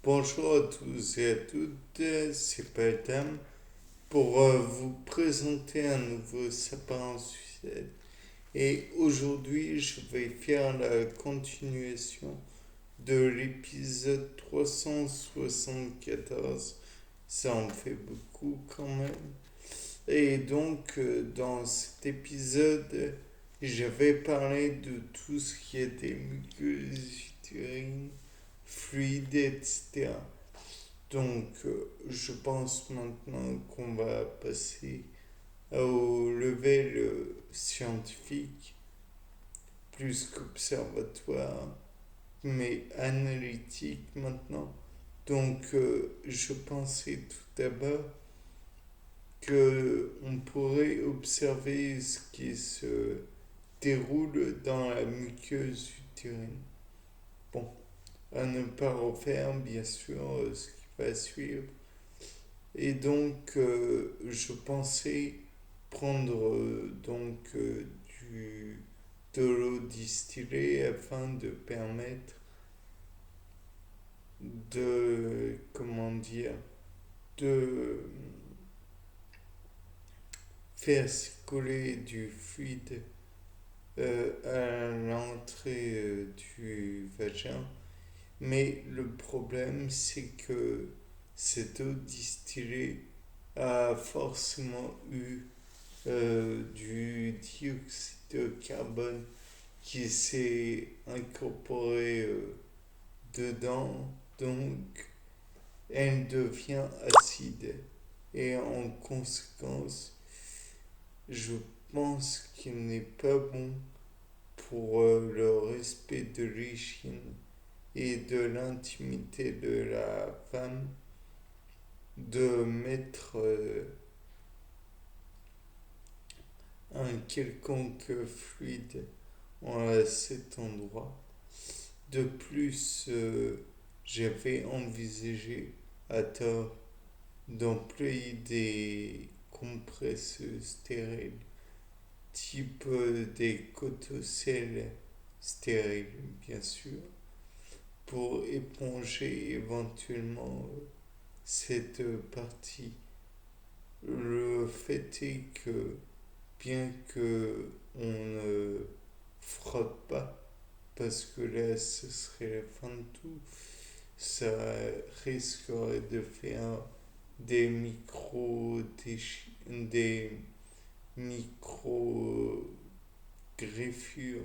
Bonjour à tous et à toutes, c'est Paltam pour vous présenter un nouveau sapin en sucette. Et aujourd'hui, je vais faire la continuation de l'épisode 374. Ça en fait beaucoup quand même. Et donc, dans cet épisode, je vais parler de tout ce qui était muqueuse utérine, fluide, etc. Donc, je pense maintenant qu'on va passer au level scientifique, plus qu'observatoire, mais analytique maintenant. Donc, je pensais tout d'abord que on pourrait observer ce qui se déroule dans la muqueuse utérine. Bon, à ne pas refaire, bien sûr, ce qui va suivre. Et donc, je pensais prendre de l'eau distillée afin de permettre comment dire, de faire circuler du fluide à l'entrée du vagin. Mais le problème, c'est que cette eau distillée a forcément eu du dioxyde de carbone qui s'est incorporé dedans, donc elle devient acide. Et en conséquence, je pense qu'il n'est pas bon pour le respect de l'hygiène et de l'intimité de la femme de mettre un quelconque fluide à cet endroit. De plus, j'avais envisagé à tort d'employer des compresses stériles, type des cotocelles stériles, bien sûr, pour éponger éventuellement cette partie. Le fait est que, bien que on ne frotte pas, parce que là ce serait la fin de tout, ça risquerait de faire des des micro greffures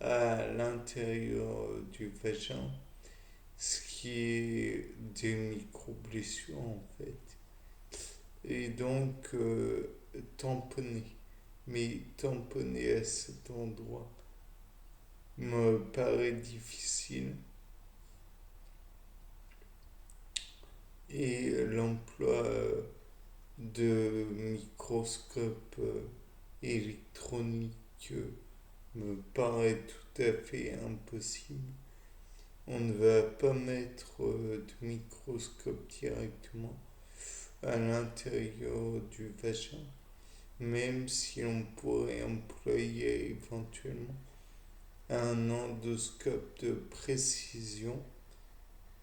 à l'intérieur du vagin, ce qui est des micro blessures en fait. Et donc tamponner, mais tamponner à cet endroit me paraît difficile et l'emploi de microscopes électroniques me paraît tout à fait impossible. On ne va pas mettre de microscope directement à l'intérieur du vagin, même si on pourrait employer éventuellement un endoscope de précision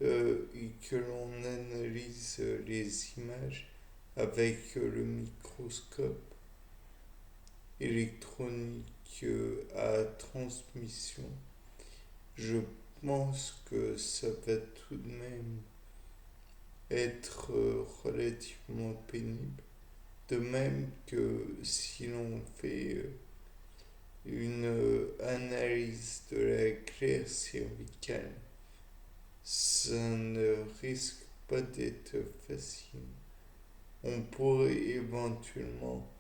et que l'on analyse les images avec le microscope électronique à transmission. Je pense que ça va tout de même être relativement pénible. De même que si l'on fait une analyse de la glaire cervicale, ça ne risque pas d'être facile. On pourrait éventuellement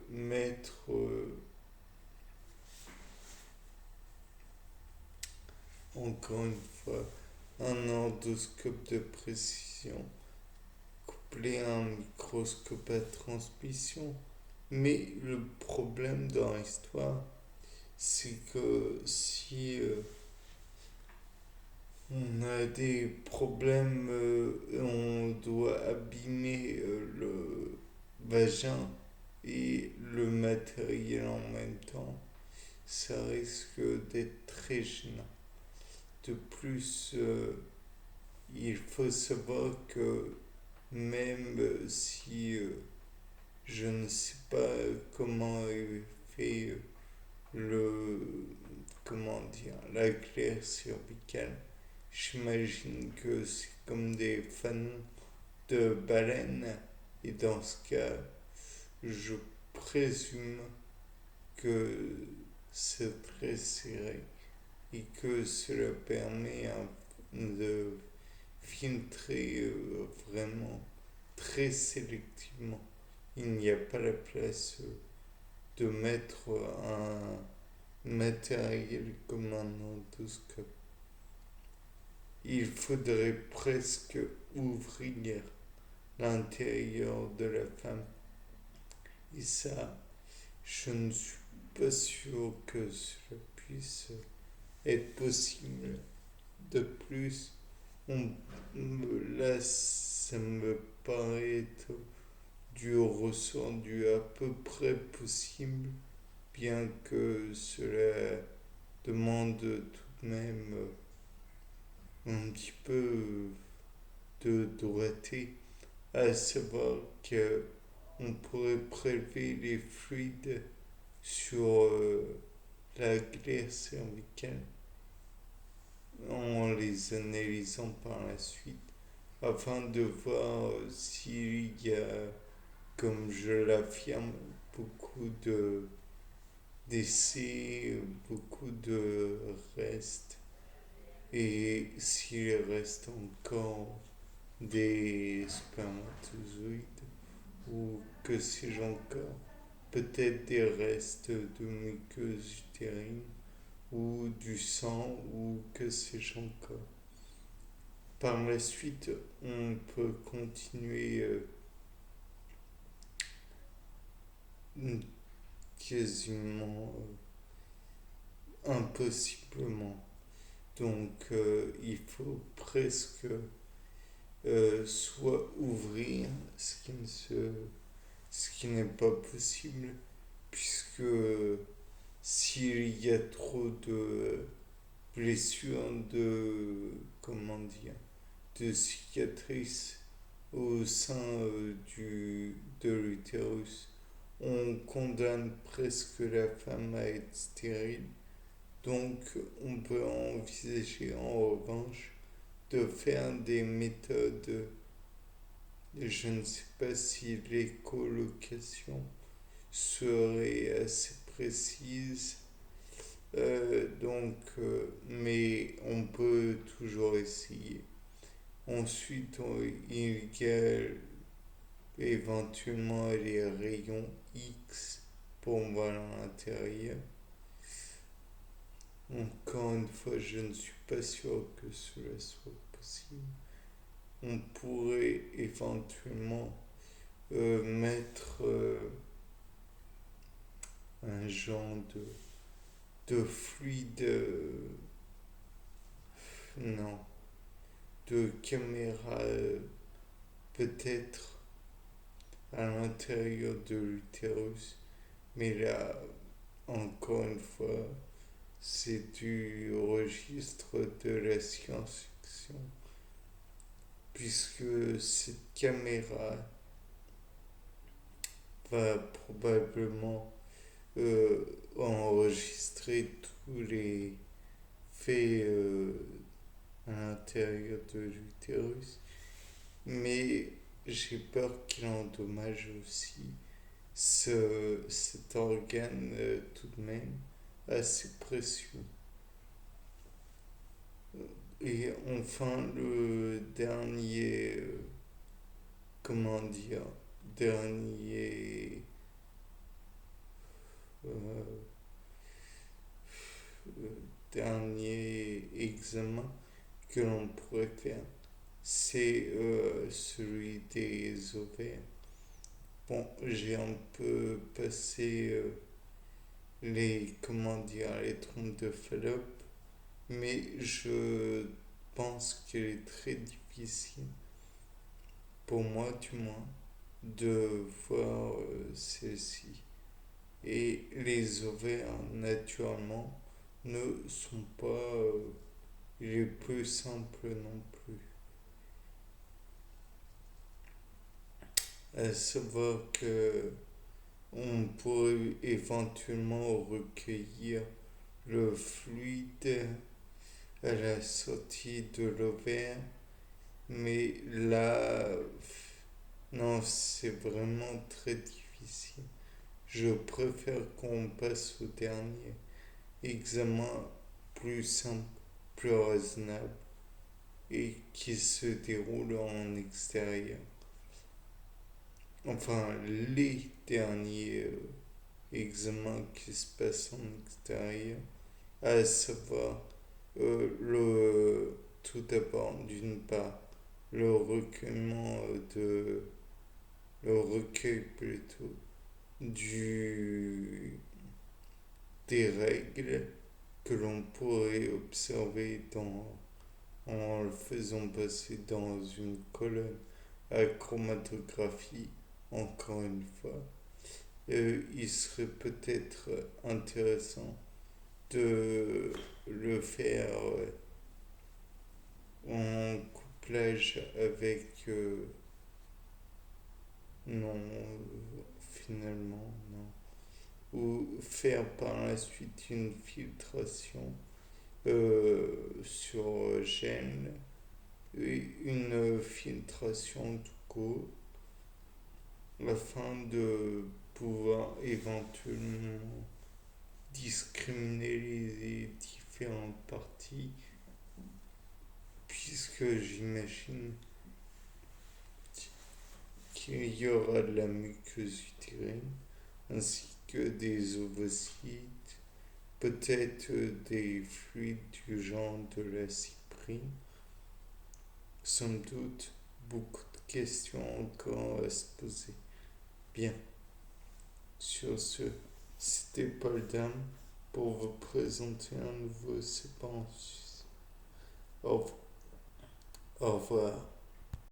mettre encore une fois un endoscope de précision couplé à un microscope à transmission. Mais le problème dans l'histoire, c'est que si on a des problèmes, on doit abîmer le vagin et le matériel en même temps, ça risque d'être très gênant. De plus, il faut savoir que même si je ne sais pas comment est fait le, comment dire, la glaire cervicale, j'imagine que c'est comme des fanons de baleine et dans ce cas, je présume que c'est très serré et que cela permet de filtrer vraiment très sélectivement. Il n'y a pas la place de mettre un matériel comme un endoscope. Il faudrait presque ouvrir l'intérieur de la femme. Et ça, je ne suis pas sûr que cela puisse être possible. De plus, là, ça me paraît être du ressort du à peu près possible, bien que cela demande tout de même un petit peu de doigté, à savoir qu'on pourrait prélever les fluides sur la glaire cervicale en les analysant par la suite afin de voir s'il y a, comme je l'affirme, beaucoup de décès, beaucoup de restes et s'il reste encore des spermatozoïdes ou que sais-je encore, peut-être des restes de muqueuse utérine ou du sang ou que sais-je encore. Par la suite, on peut continuer quasiment impossiblement. Donc il faut presque soit ouvrir, ce qui n'est pas possible, puisque s'il y a trop de blessures, comment dire, de cicatrices au sein de l'utérus, on condamne presque la femme à être stérile. Donc on peut envisager en revanche de faire des méthodes, je ne sais pas si l'écolocation serait assez précise, mais on peut toujours essayer. Ensuite, il y a éventuellement les rayons X pour voir à l'intérieur. Encore une fois, je ne suis pas sûr que cela soit possible. On pourrait éventuellement mettre un genre de fluide, non, de caméra peut-être à l'intérieur de l'utérus, mais là, encore une fois, c'est du registre de la science-fiction, puisque cette caméra va probablement enregistrer tous les faits à l'intérieur de l'utérus, mais j'ai peur qu'il endommage aussi cet organe tout de même assez précieux. Et enfin, le dernier, comment dire, dernier euh, dernier examen que l'on pourrait faire, c'est celui des ovaires. Bon, j'ai un peu passé comment dire, les trompes de Fallope, mais je pense qu'il est très difficile, pour moi du moins, de voir celle-ci. Et les ovaires, naturellement, ne sont pas les plus simples non plus. à savoir que on pourrait éventuellement recueillir le fluide à la sortie de l'ovaire, mais là, non, c'est vraiment très difficile. Je préfère qu'on passe au dernier examen plus simple, plus raisonnable et qui se déroule en extérieur. Enfin, les derniers examens qui se passent en extérieur, à savoir tout d'abord, d'une part, de le recueil plutôt du des règles que l'on pourrait observer en le faisant passer dans une colonne à chromatographie, encore une fois. Il serait peut-être intéressant de le faire en couplage avec non, finalement, non. Ou faire par la suite une filtration sur gène, une filtration tout court, afin de pouvoir éventuellement discriminer les différentes parties, puisque j'imagine qu'il y aura de la muqueuse utérine, ainsi que des ovocytes, peut-être des fluides du genre de la cyprine. Sans doute, beaucoup de questions encore à se poser. Bien, sur ce, c'était Paul Dam pour vous présenter un nouveau séquence. Au revoir.